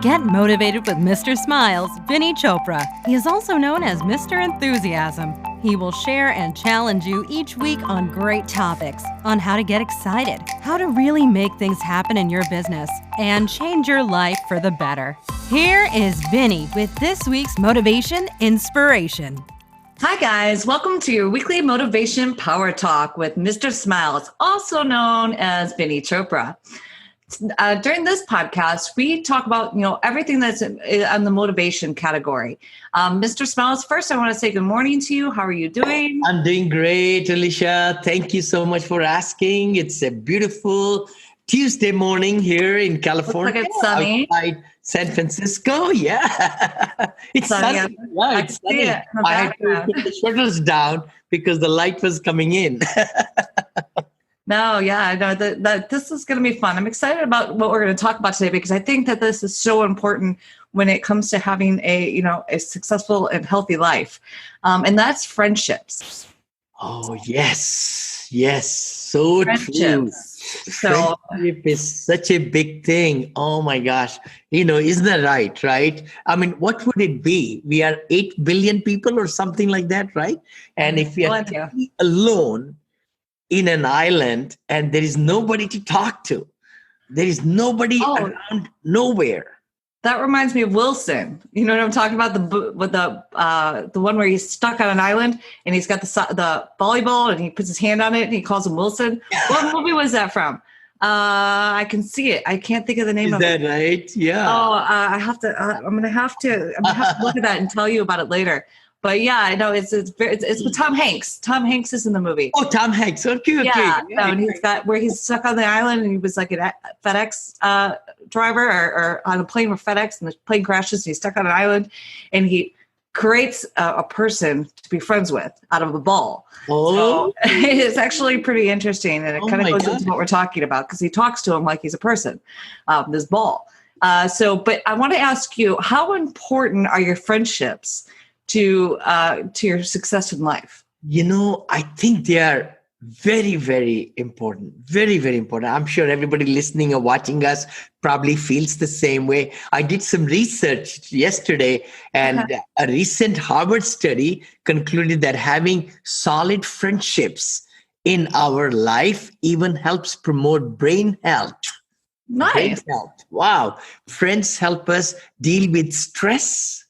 Get motivated with Mr. Smiles, Vinny Chopra. He is also known as Mr. Enthusiasm. He will share and challenge you each week on great topics on how to get excited, how to really make things happen in your business, and change your life for the better. Here is Vinny with this week's Motivation Inspiration. Hi, guys. Welcome to your weekly Motivation Power Talk with Mr. Smiles, also known as Vinny Chopra. During this podcast, we talk about, everything that's on the motivation category. Mr. Smiles, first, I want to say good morning to you. How are you doing? I'm doing great, Alicia. Thank you so much for asking. It's a beautiful Tuesday morning here in California. Looks like it's sunny. Outside San Francisco. Yeah. It's sunny. Yeah, it's sunny. I had to put the shutters down because the light was coming in. No, yeah, I know that this is going to be fun. I'm excited about what we're going to talk about today because I think that this is so important when it comes to having a successful and healthy life, and that's friendships. Oh yes, so true. So friendship is such a big thing. Oh my gosh, isn't that right? Right? I mean, what would it be? We are 8 billion people or something like that, right? And if we are alone in an island and there is nobody to talk to, there is nobody around nowhere. That reminds me of Willson. You know what I'm talking about? The one where he's stuck on an island and he's got the volleyball and he puts his hand on it and he calls him Willson. What movie was that from? I can see it. I can't think of the name of it. Is that right? Yeah. Oh, I'm gonna have to look at that and tell you about it later. But yeah, I know it's with Tom Hanks. Tom Hanks is in the movie. Oh, Tom Hanks. Okay. Yeah, and he's stuck on the island, and he was like a FedEx driver or on a plane with FedEx, and the plane crashes, and he's stuck on an island, and he creates a person to be friends with out of a ball. Oh, so it's actually pretty interesting, and it kind of goes into what we're talking about because he talks to him like he's a person, this ball. But I want to ask you, how important are your friendships to your success in life? I think they are very, very important. Very, very important. I'm sure everybody listening or watching us probably feels the same way. I did some research yesterday, and a recent Harvard study concluded that having solid friendships in our life even helps promote brain health. Nice. Brain health. Wow. Friends help us deal with stress.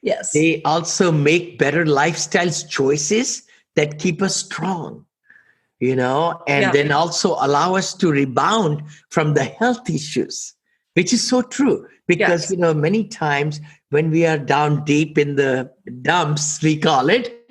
Yes. They also make better lifestyles choices that keep us strong, and then also allow us to rebound from the health issues, which is so true. Because, many times when we are down deep in the dumps, we call it,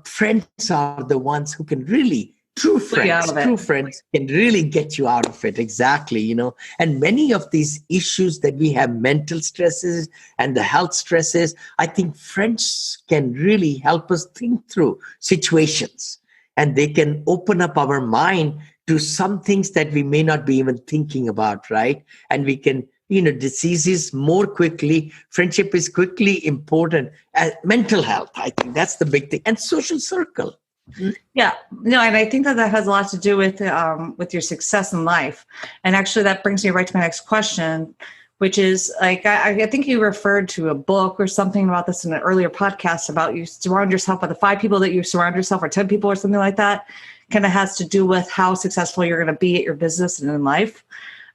friends are the ones who can really True friends can really get you out of it. Exactly. And many of these issues that we have, mental stresses and the health stresses, I think friends can really help us think through situations, and they can open up our mind to some things that we may not be even thinking about. Right. And we can, diseases more quickly. Friendship is quickly important as mental health. I think that's the big thing. And social circle. Yeah, no, and I think that has a lot to do with your success in life. And actually, that brings me right to my next question, which is like I think you referred to a book or something about this in an earlier podcast about you surround yourself by the 5 people that you surround yourself, or 10 people, or something like that. Kind of has to do with how successful you're going to be at your business and in life.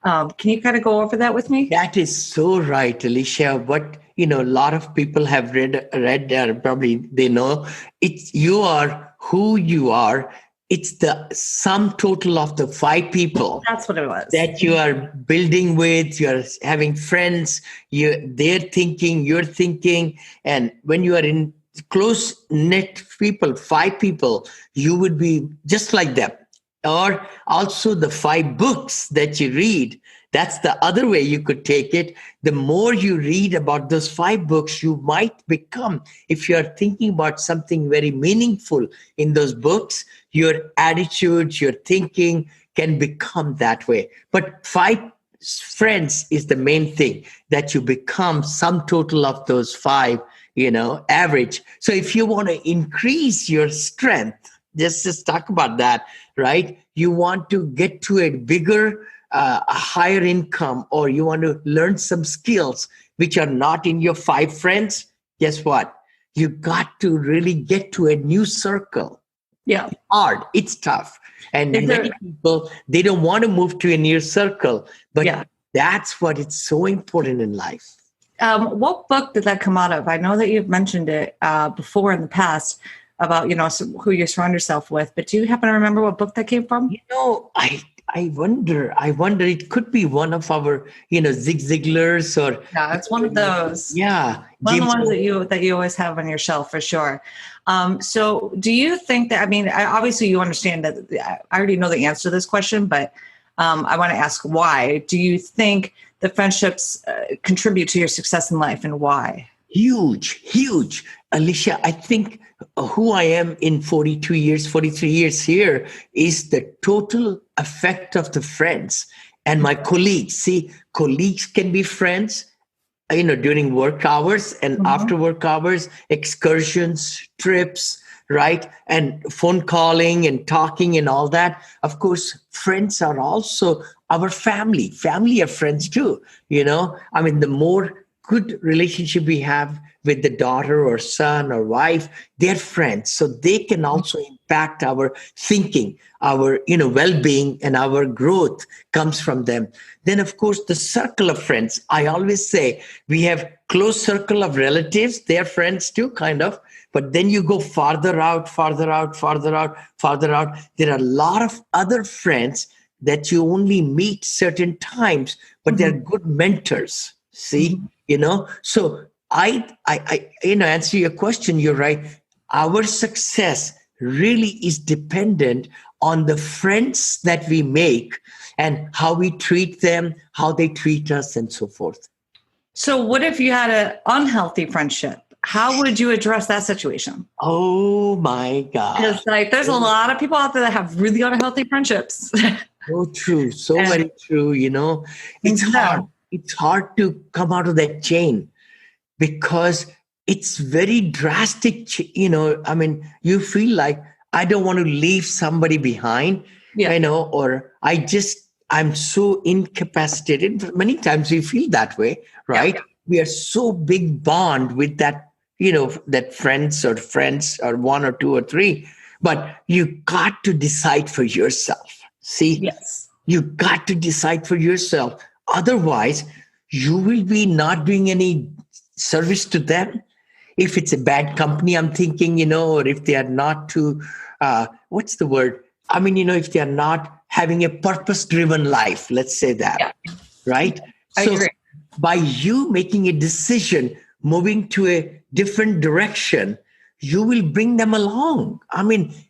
Can you kind of go over that with me? That is so right, Alicia. What a lot of people have read, probably they know you are who you are. It's the sum total of the 5 people. That's what it was. That you are building with, you're having friends, they're thinking, you're thinking. And when you are in close knit people, 5 people, you would be just like them. Or also the 5 books that you read. That's the other way you could take it. The more you read about those 5 books, you might become, if you're thinking about something very meaningful in those books, your attitude, your thinking can become that way. But 5 friends is the main thing, that you become sum total of those 5, average. So if you want to increase your strength, just talk about that, right? You want to get to a bigger a higher income, or you want to learn some skills which are not in your 5 friends, guess what? You got to really get to a new circle. Yeah. Hard, it's tough. And Is many there, people, they don't want to move to a new circle, but yeah. that's what it's so important in life. What book did that come out of? I know that you've mentioned it before in the past about, who you surround yourself with, but do you happen to remember what book that came from? I wonder it could be one of our, Zig Ziglar's, or Yeah, it's one of those. yeah, One of the James. ones that you always have on your shelf for sure. So do you think that, obviously you understand that I already know the answer to this question, but I want to ask why. Do you think the friendships contribute to your success in life, and why? Huge. Alicia, I think who I am in 42 years, 43 years here is the total effect of the friends and my colleagues. See, colleagues can be friends, during work hours and after work hours, excursions, trips, right? And phone calling and talking and all that. Of course, friends are also our family. Family are friends too. The more good relationship we have with the daughter or son or wife, they're friends. So they can also impact our thinking, our, well-being, and our growth comes from them. Then, of course, the circle of friends. I always say we have close circle of relatives. They're friends too, kind of. But then you go farther out. There are a lot of other friends that you only meet certain times, but they're good mentors. See, so I answer your question. You're right. Our success really is dependent on the friends that we make and how we treat them, how they treat us, and so forth. So what if you had an unhealthy friendship? How would you address that situation? Oh my God. Because there's a lot of people out there that have really unhealthy friendships. So true. So very true. It's hard. It's hard to come out of that chain because it's very drastic. You feel like I don't want to leave somebody behind, or I'm so incapacitated. Many times we feel that way, right? Yeah. We are so big bond with that, that friends or one or two or three, but you got to decide for yourself. See, yes, you got to decide for yourself. Otherwise, you will be not doing any service to them. If it's a bad company, I'm thinking, or if they are not too, what's the word? If they are not having a purpose-driven life, let's say that, right? I agree. By you making a decision, moving to a different direction, you will bring them along.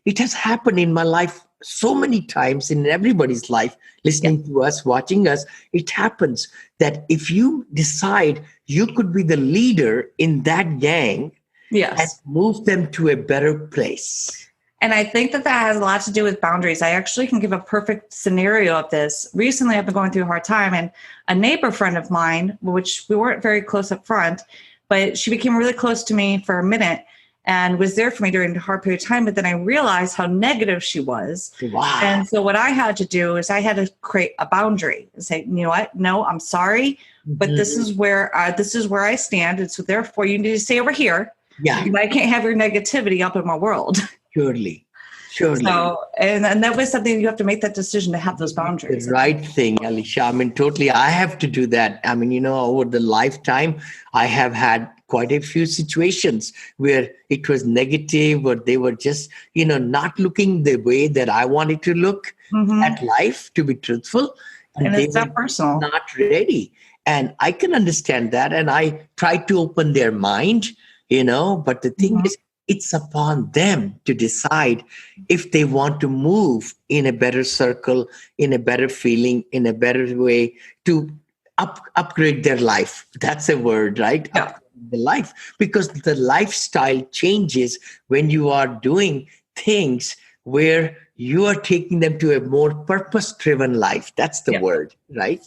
It has happened in my life so many times, in everybody's life, listening to us, watching us. It happens that if you decide you could be the leader in that gang, and move them to a better place. And I think that has a lot to do with boundaries. I actually can give a perfect scenario of this. Recently, I've been going through a hard time, and a neighbor friend of mine, which we weren't very close up front, but she became really close to me for a minute and was there for me during a hard period of time. But then I realized how negative she was. Wow. And so what I had to do is I had to create a boundary and say, you know what? No, I'm sorry, but this is where I stand. And so therefore you need to stay over here. Yeah. I can't have your negativity up in my world. Surely. So, and that was something you have to make that decision to have those boundaries. The right thing, Alicia. Totally. I have to do that. Over the lifetime, I have had quite a few situations where it was negative, or they were just, not looking the way that I wanted to look at life, to be truthful. And it's not personal. Not ready. And I can understand that. And I try to open their mind, but the thing is, it's upon them to decide if they want to move in a better circle, in a better feeling, in a better way, to upgrade their life. That's a word, right? Yeah. Upgrade the life, because the lifestyle changes when you are doing things where you are taking them to a more purpose-driven life. That's the word, right?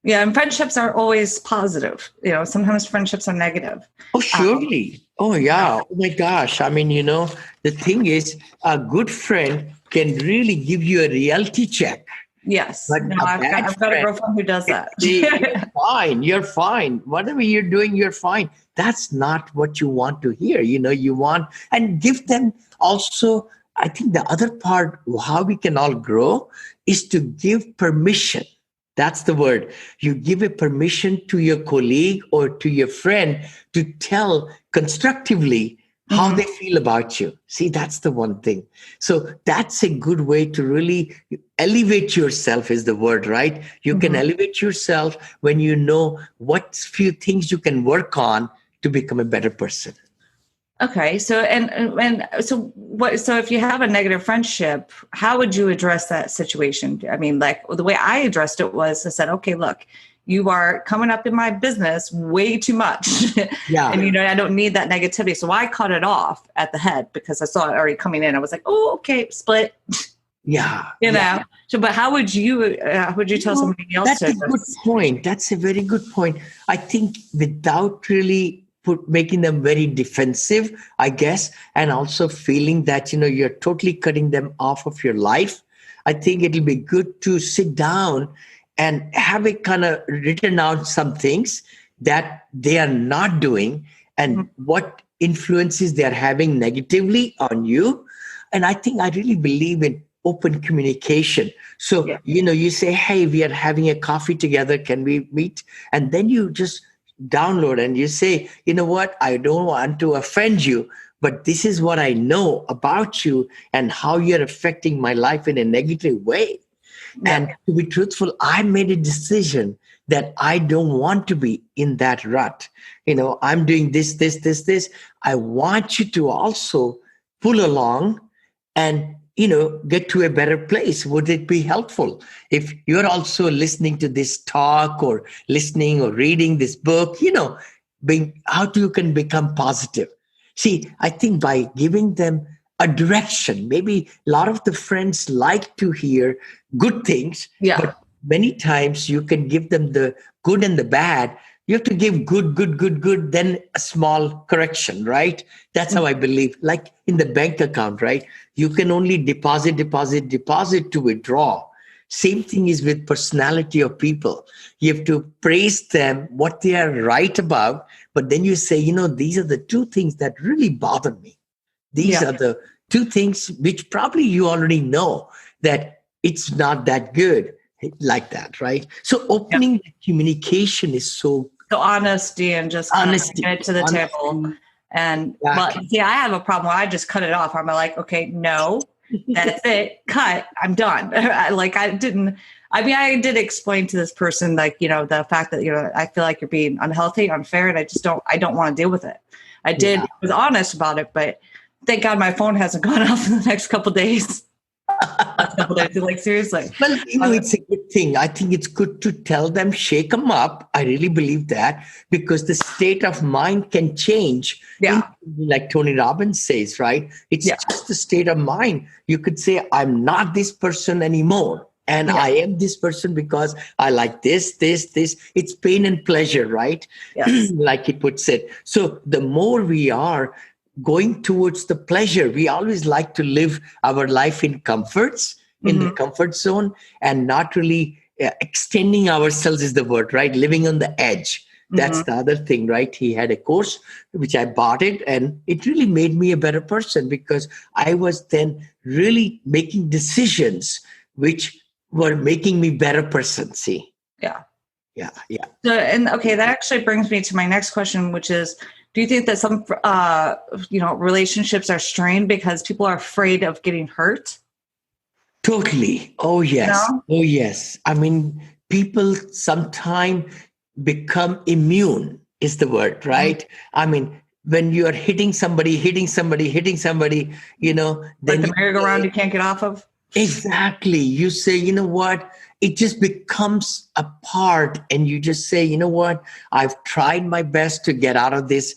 Yeah, and friendships are always positive. Sometimes friendships are negative. Oh, surely. Oh, yeah. Oh, my gosh. The thing is, a good friend can really give you a reality check. Yes. But No, a I've bad got a friend, girlfriend who does that. you're fine. You're fine. Whatever you're doing, you're fine. That's not what you want to hear. You want, and give them also, I think the other part, how we can all grow is to give permission. That's the word. You give a permission to your colleague or to your friend to tell constructively how Mhm. they feel about you. See, that's the one thing. So that's a good way to really elevate yourself, is the word, right? You can Mhm. elevate yourself when you know what few things you can work on to become a better person. Okay. So and so what? So if you have a negative friendship, how would you address that situation? I mean, like the way I addressed it was I said, okay, look, you are coming up in my business way too much, and Yeah, I don't need that negativity. So I cut it off at the head because I saw it already coming in. I was like, oh, okay, split. yeah, You yeah. know. So, but how would you tell No, somebody else that's to a good address? point. That's a very good point. I think without really making them very defensive, I guess, and also feeling that you're totally cutting them off of your life. I think it'll be good to sit down and have it kind of written out some things that they are not doing and what influences they are having negatively on you. And I think I really believe in open communication. So, Yeah. you say, hey, we are having a coffee together. Can we meet? And then you just download and you say, you know what? I don't want to offend you, but this is what I know about you and how you're affecting my life in a negative way. Yeah. And to be truthful, I made a decision that I don't want to be in that rut. I'm doing this, this, this, this. I want you to also pull along and get to a better place. Would it be helpful if you're also listening to this talk or listening or reading this book, being how you can become positive? See, I think by giving them a direction, maybe a lot of the friends like to hear good things, Yeah. but many times you can give them the good and the bad. You have to give good, good, good, good, then a small correction, right? That's how I believe. Like in the bank account, right? You can only deposit, deposit, deposit to withdraw. Same thing is with personality of people. You have to praise them, what they are right about, but then you say, these are the two things that really bother me. These Yeah. are the two things which probably you already know that it's not that good, like that, right? So Yeah. opening the communication is so So honesty and just kind of honesty, bring it to the table. honesty, And well, exactly. see, I have a problem where I just cut it off. I'm like, okay, no, that's it. Cut. I'm done. Like I didn't. I mean, I did explain to this person, like, the fact that, I feel like you're being unhealthy, unfair, and I don't want to deal with it. I Yeah. was honest about it, but thank God my phone hasn't gone off in the next couple of days. Last couple of days. Like, seriously. Well, Uh, it's a good thing. I think it's good to tell them, shake them up. I really believe that because the state of mind can change. yeah. Like Tony Robbins says, right? It's Yeah. just the state of mind. You could say, I'm not this person anymore. And Yeah. I am this person because I like this, this, this. It's pain and pleasure, right? Yes. Like he puts it. So the more we are going towards the pleasure, we always like to live our life in comforts, in the Hmm. comfort zone, and not really extending ourselves is the word, right? Living on the edge. Hmm. That's the other thing, right? He had a course which I bought it, and it really made me a better person because I was then really making decisions which were making me better person. See, Yeah. yeah, yeah. So, and okay, that actually brings me to my next question, which is, do you think that some, relationships are strained because people are afraid of getting hurt? Totally. Oh, You yes. know? Oh, yes. I mean, people sometimes become immune, is the word, Mhm. right? I mean, when you are hitting somebody, hitting somebody, hitting somebody, Like then the you merry-go-round say, you can't get off of? exactly. You say, you know what? It just becomes a part, and you just say, you know what? I've tried my best to get out of this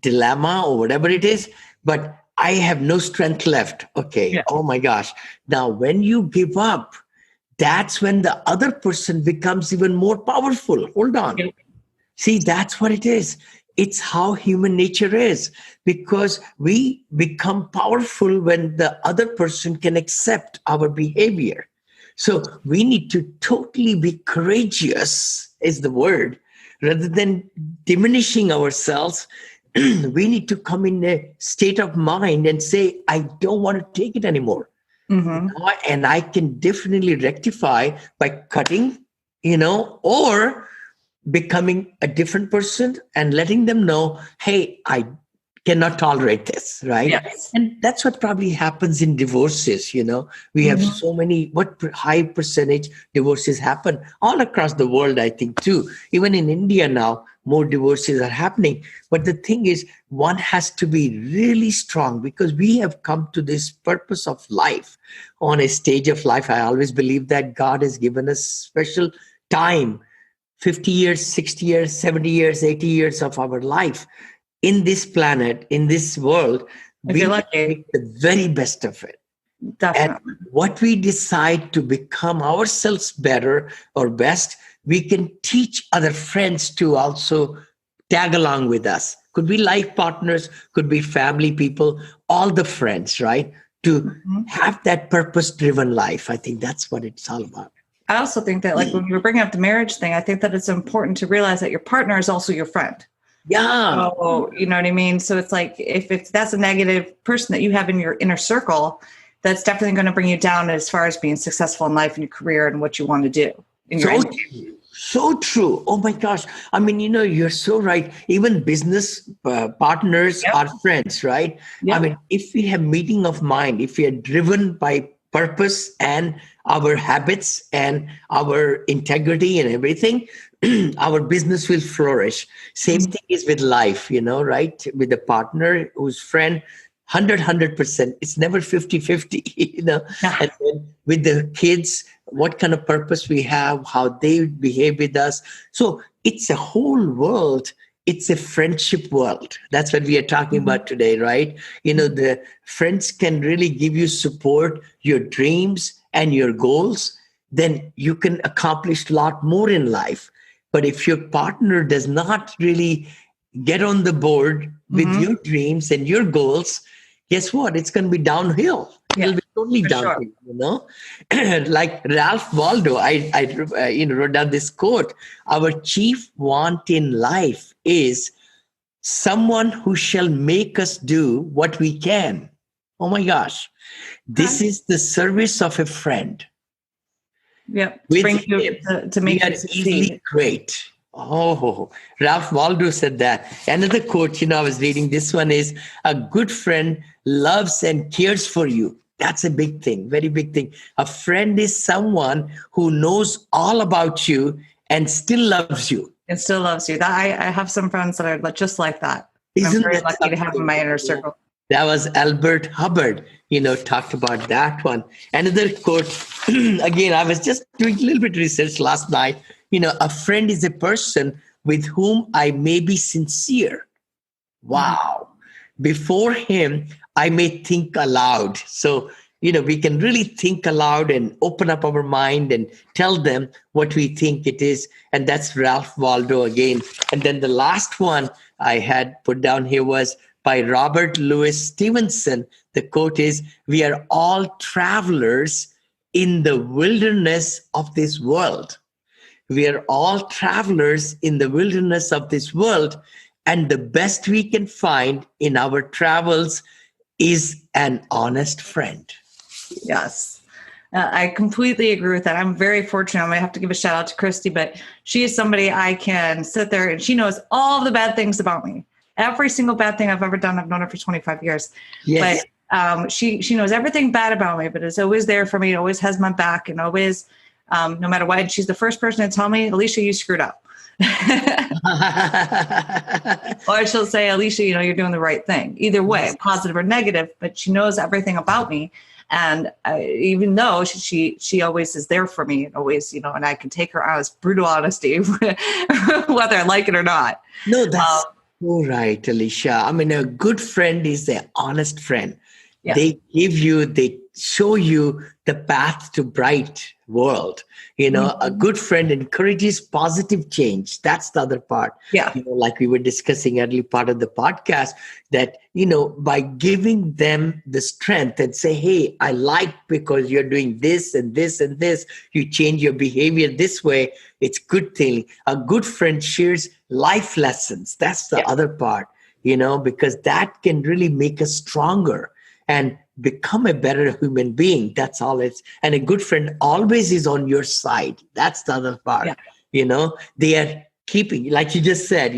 dilemma or whatever it is, but I have no strength left. Okay. Yeah. Oh my gosh. Now, when you give up, that's when the other person becomes even more powerful. Hold on. Yeah. See, that's what it is. It's how human nature is because we become powerful when the other person can accept our behavior. So we need to totally be courageous, is the word, rather than diminishing ourselves. We need to come in a state of mind and say, I don't want to take it anymore. Mm-hmm. And I can definitely rectify by cutting, or becoming a different person and letting them know, hey, I cannot tolerate this, right? Yes. And that's what probably happens in divorces. We have Mm-hmm. so many, high percentage divorces happen all across the world, I think, too. Even in India now, more divorces are happening. But the thing is, one has to be really strong, because we have come to this purpose of life on a stage of life. I always believe that God has given us special time, 50 years, 60 years, 70 years, 80 years of our life in this planet, in this world. If We you're can lucky, make the very best of it. And definitely. what we decide to become ourselves better or best, we can teach other friends to also tag along with us. Could be life partners, could be family people, all the friends, right? To Mm-hmm. have that purpose driven life. I think that's what it's all about. I also think that, like, when you were bringing up the marriage thing, I think that it's important to realize that your partner is also your friend. Yeah. So, you know what I mean? So it's like, if that's a negative person that you have in your inner circle, that's definitely going to bring you down as far as being successful in life and your career and what you want to do in your So end. true. So true. Oh my gosh. I mean, you're so right. Even business partners Yep. are friends, right? I Yep. mean, if we have meeting of mind, if we are driven by purpose and our habits and our integrity and everything, our business will flourish. Same thing is with life, right? With a partner who's friend, 100%. It's never 50-50, Yeah. And then with the kids, what kind of purpose we have, how they behave with us. So it's a whole world. It's a friendship world. That's what we are talking Mhm. about today, right? The friends can really give you support, your dreams and your goals. Then you can accomplish a lot more in life. But if your partner does not really get on the board with Mhm. your dreams and your goals, guess what? It's going to be downhill. Yeah, It'll be totally for sure. downhill. Like Ralph Waldo, I wrote down this quote: "Our chief want in life is someone who shall make us do what we can." Oh my gosh, this Okay. is the service of a friend. Yep. To With bring you him, to we make are you easily succeed. great. Oh, Ralph Waldo said that. Another quote, I was reading this one is: "A good friend loves and cares for you." That's a big thing, very big thing. A friend is someone who knows all about you and still loves you. And still loves you. That I have some friends that are just like that. And I'm Isn't very that lucky to have in something? my inner circle. That was Albert Hubbard, talked about that one. Another quote, again, I was just doing a little bit of research last night. A friend is a person with whom I may be sincere. Mhm. Wow. Before him, I may think aloud. So, we can really think aloud and open up our mind and tell them what we think it is. And that's Ralph Waldo again. And then the last one I had put down here was by Robert Louis Stevenson. The quote is: "We are all travelers in the wilderness of this world." We are all travelers in the wilderness of this world, and the best we can find in our travels is an honest friend. Yes. I completely agree with that. I'm very fortunate. I might have to give a shout out to Christy, but she is somebody I can sit there and she knows all the bad things about me. Every single bad thing I've ever done. I've known her for 25 years. Yes. But she knows everything bad about me, but is always there for me, always has my back, and always, no matter what, she's the first person to tell me, Alicia, you screwed up. Or she'll say, Alicia, you're doing the right thing. Either way, Yes. positive or negative, but she knows everything about me. And even though she always is there for me, and always, and I can take her honest, brutal honesty, whether I like it or not. No, that's so right, Alicia. I mean, a good friend is an honest friend. Yeah. They give you, they show you the path to bright world. A Mhm. good friend encourages positive change. That's the other part. Yeah. Like we were discussing early part of the podcast, that by giving them the strength and say, hey, I like because you're doing this and this and this, you change your behavior this way, it's good thing. A good friend shares life lessons. That's the Yeah. other part, because that can really make us stronger and become a better human being. That's all it's. And a good friend always is on your side. That's the other part. Yeah. They are keeping, like you just said,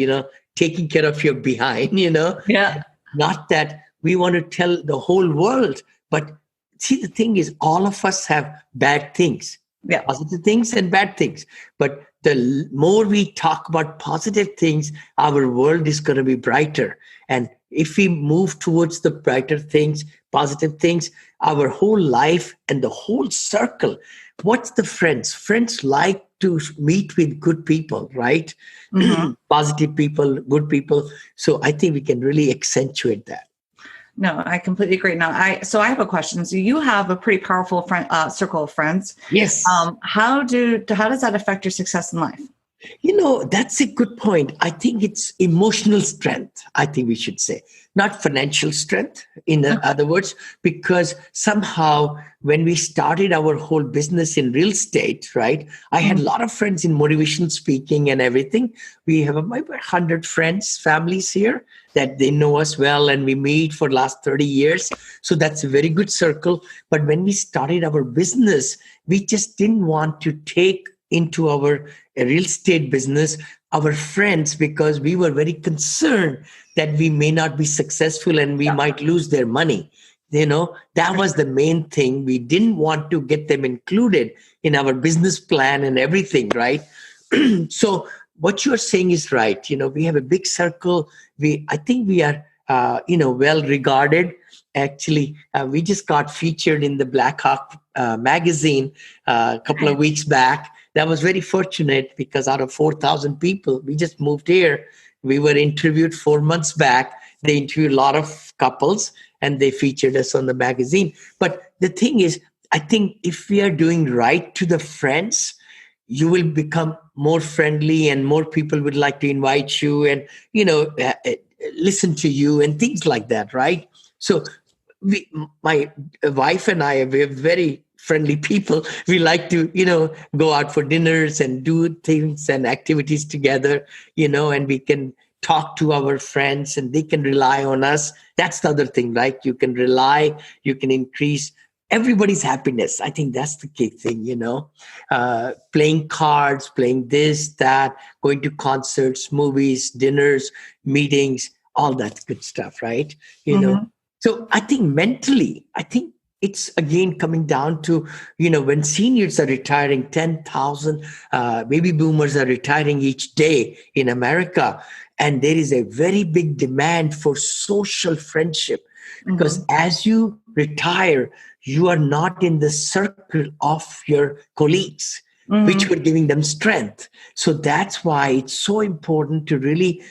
taking care of your behind, Yeah. not that we want to tell the whole world. But see, the thing is, all of us have bad things, Yeah. positive things and bad things. But the more we talk about positive things, our world is going to be brighter. And if we move towards the brighter things, positive things, our whole life and the whole circle. What's the friends? Friends like to meet with good people, right? Hmm. Positive people, good people. So I think we can really accentuate that. No, I completely agree. Now, I have a question. So you have a pretty powerful friend circle of friends. Yes. How does that affect your success in life? That's a good point. I think it's emotional strength, I think we should say, not financial strength, in other words, because somehow when we started our whole business in real estate, right, I had a lot of friends in motivational speaking and everything. We have about 100 friends, families here that they know us well, and we meet for the last 30 years. So that's a very good circle. But when we started our business, we just didn't want to take into our real estate business our friends, because we were very concerned that we may not be successful and we Yeah. might lose their money. That was the main thing. We didn't want to get them included in our business plan and everything, right? So what you're saying is right. We have a big circle. I think we are well regarded. Actually, we just got featured in the Black Hawk magazine a couple of weeks back. That was very fortunate, because out of 4,000 people, we just moved here. We were interviewed 4 months back. They interviewed a lot of couples and they featured us on the magazine. But the thing is, I think if we are doing right to the friends, you will become more friendly and more people would like to invite you and, listen to you and things like that, right? So my wife and I, we're very friendly people. We like to, go out for dinners and do things and activities together, and we can talk to our friends and they can rely on us. That's the other thing, right? You can rely, you can increase everybody's happiness. I think that's the key thing, playing cards, playing this, that, going to concerts, movies, dinners, meetings, all that good stuff, right? Mhm. So I think mentally, I think it's again coming down to, when seniors are retiring, 10,000 baby boomers are retiring each day in America. And there is a very big demand for social friendship, because Mhm. as you retire, you are not in the circle of your colleagues, which Mhm. were giving them strength. So that's why it's so important to really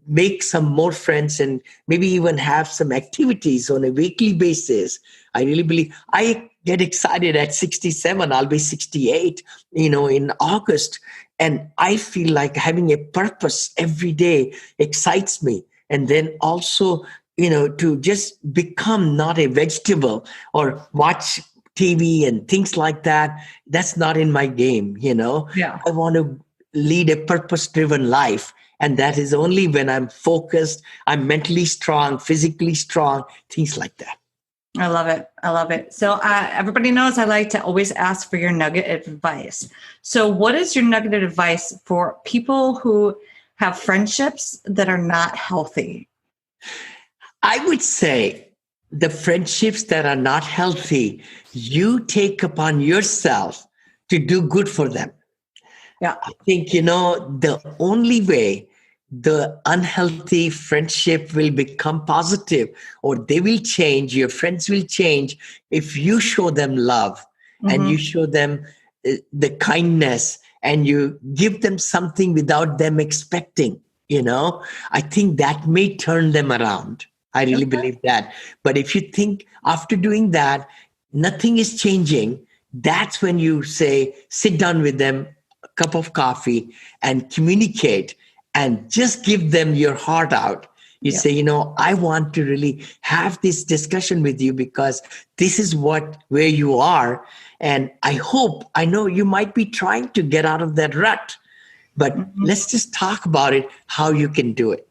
make some more friends and maybe even have some activities on a weekly basis. I really believe I get excited at 67. I'll be 68, in August. And I feel like having a purpose every day excites me. And then also, to just become not a vegetable or watch TV and things like that. That's not in my game. Yeah. I want to lead a purpose driven life. And that is only when I'm focused, I'm mentally strong, physically strong, things like that. I love it. I love it. So everybody knows I like to always ask for your nugget of advice. So what is your nugget of advice for people who have friendships that are not healthy? I would say the friendships that are not healthy, you take upon yourself to do good for them. Yeah. I think, the only way the unhealthy friendship will become positive, or they will change, your friends will change, if you show them love and you Hmm. show them the kindness and you give them something without them expecting, I think that may turn them around. I really Okay. believe that. But if you think after doing that, nothing is changing, that's when you say, sit down with them, a cup of coffee, and communicate and just give them your heart out. You say, I want to really have this discussion with you because this is where you are. And I know you might be trying to get out of that rut, but let's just talk about it, how you can do it.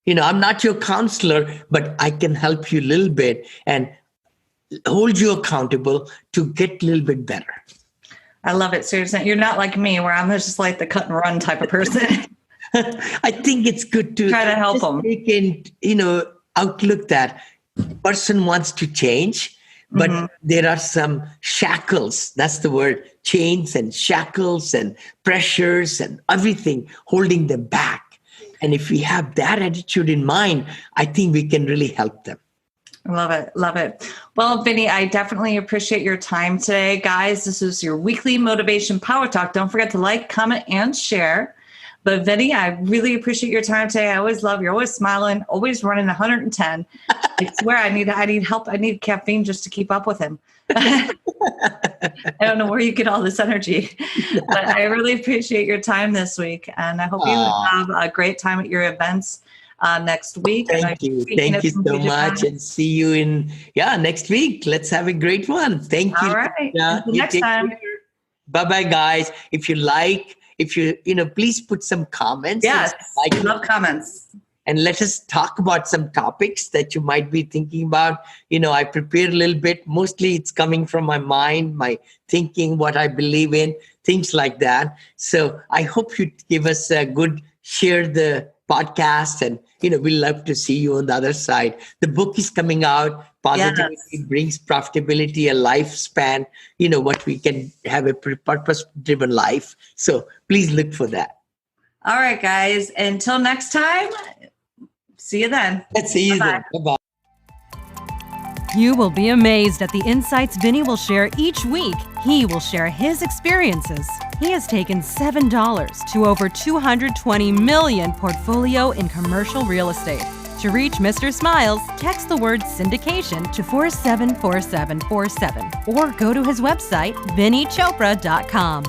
I'm not your counselor, but I can help you a little bit and hold you accountable to get a little bit better. I love it. Seriously, you're not like me where I'm just like the cut and run type of person. I think it's good to try to help them. Take in, outlook that person wants to change, but there are some shackles. That's the word, chains and shackles and pressures and everything holding them back. And if we have that attitude in mind, I think we can really help them. Love it. Love it. Well, Vinny, I definitely appreciate your time today. Guys, this is your weekly Motivation Power Talk. Don't forget to like, comment, and share. But Vinny, I really appreciate your time today. I always love, you're always smiling, always running 110. I swear I need help. I need caffeine just to keep up with him. I don't know where you get all this energy, but I really appreciate your time this week. And I hope you have a great time at your events next week. Thank you. Thank you so much. And see you next week. Let's have a great one. Thank you. All right. Until next time. Bye-bye, guys. If you please put some comments. Yes, I love comments. And let us talk about some topics that you might be thinking about. I prepare a little bit. Mostly it's coming from my mind, my thinking, what I believe in, things like that. So I hope you give us a good, share the podcast, and we'd love to see you on the other side. The book is coming out. Positivity brings profitability, a lifespan, what we can have a purpose-driven life. So please look for that. All right, guys. Until next time, see you then. Let's see you then. Bye-bye. You will be amazed at the insights Vinny will share each week. He will share his experiences. He has taken $7 to over $220 million portfolio in commercial real estate. To reach Mr. Smiles, text the word syndication to 474747 or go to his website, vinnychopra.com.